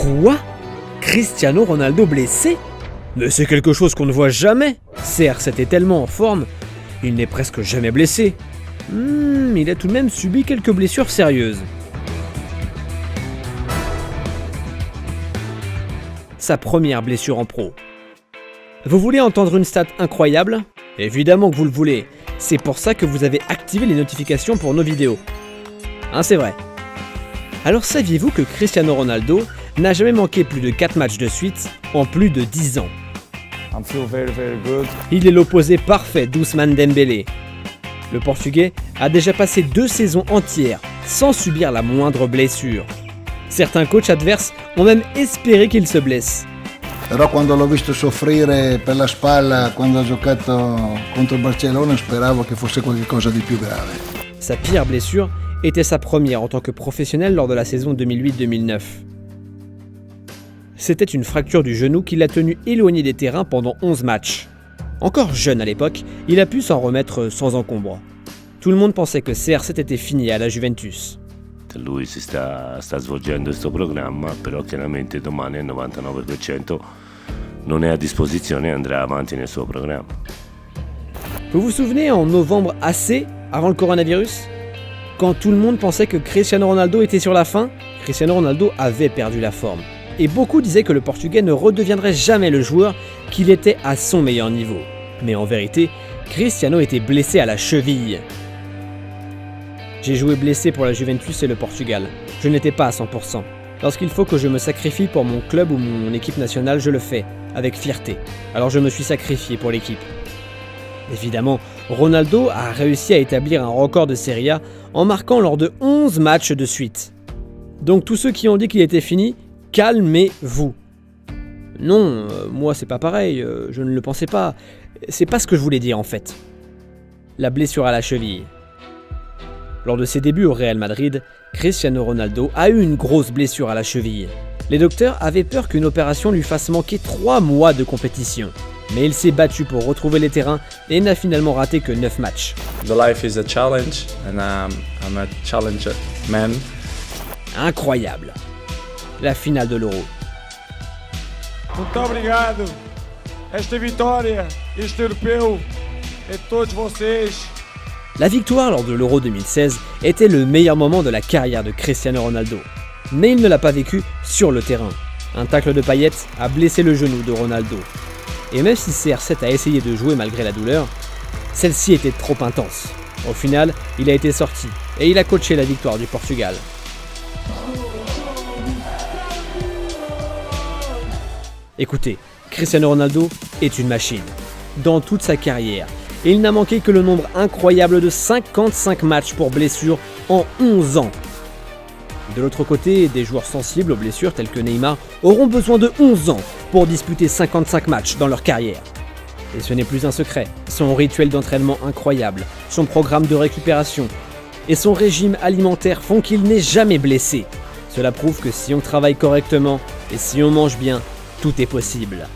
Quoi ? Cristiano Ronaldo blessé ? Mais c'est quelque chose qu'on ne voit jamais. CR7 est tellement en forme, il n'est presque jamais blessé. Il a tout de même subi quelques blessures sérieuses. Sa première blessure en pro. Vous voulez entendre une stat incroyable ? Évidemment que vous le voulez. C'est pour ça que vous avez activé les notifications pour nos vidéos. C'est vrai. Alors saviez-vous que Cristiano Ronaldo n'a jamais manqué plus de 4 matchs de suite en plus de 10 ans ? Il est l'opposé parfait d'Ousmane Dembélé. Le Portugais a déjà passé 2 saisons entières sans subir la moindre blessure. Certains coachs adverses ont même espéré qu'il se blesse. Però quando l'ho visto soffrire per la spalla quando ha giocato contro il Barcellona speravo che fosse qualcosa di più grave. Sa pire blessure était sa première en tant que professionnel lors de la saison 2008-2009. C'était une fracture du genou qui l'a tenu éloigné des terrains pendant 11 matchs. Encore jeune à l'époque, il a pu s'en remettre sans encombre. Tout le monde pensait que CR7 était fini à la Juventus. Lui si sta svolgendo questo programma, però chiaramente domani al 99% non è a disposizione e andrà avanti nel suo programma. Vous vous souvenez en novembre AC, avant le coronavirus ? Quand tout le monde pensait que Cristiano Ronaldo était sur la fin, Cristiano Ronaldo avait perdu la forme. Et beaucoup disaient que le Portugais ne redeviendrait jamais le joueur qu'il était à son meilleur niveau. Mais en vérité, Cristiano était blessé à la cheville. J'ai joué blessé pour la Juventus et le Portugal. Je n'étais pas à 100%. Lorsqu'il faut que je me sacrifie pour mon club ou mon équipe nationale, je le fais, avec fierté. Alors je me suis sacrifié pour l'équipe. Évidemment, Ronaldo a réussi à établir un record de Serie A en marquant lors de 11 matchs de suite. Donc tous ceux qui ont dit qu'il était fini, calmez-vous. Non, moi c'est pas pareil, je ne le pensais pas. C'est pas ce que je voulais dire en fait. La blessure à la cheville. Lors de ses débuts au Real Madrid, Cristiano Ronaldo a eu une grosse blessure à la cheville. Les docteurs avaient peur qu'une opération lui fasse manquer 3 mois de compétition. Mais il s'est battu pour retrouver les terrains et n'a finalement raté que 9 matchs. The life is a challenge and I'm a challenger man. Incroyable. La finale de l'Euro. Muito obrigado. Esta vitória, este europeu, et todos vocês. La victoire lors de l'Euro 2016 était le meilleur moment de la carrière de Cristiano Ronaldo. Mais il ne l'a pas vécu sur le terrain. Un tacle de Payet a blessé le genou de Ronaldo. Et même si CR7 a essayé de jouer malgré la douleur, celle-ci était trop intense. Au final, il a été sorti et il a coaché la victoire du Portugal. Écoutez, Cristiano Ronaldo est une machine. Dans toute sa carrière, il n'a manqué que le nombre incroyable de 55 matchs pour blessure en 11 ans. De l'autre côté, des joueurs sensibles aux blessures tels que Neymar auront besoin de 11 ans pour disputer 55 matchs dans leur carrière. Et ce n'est plus un secret, son rituel d'entraînement incroyable, son programme de récupération et son régime alimentaire font qu'il n'est jamais blessé. Cela prouve que si on travaille correctement et si on mange bien, tout est possible.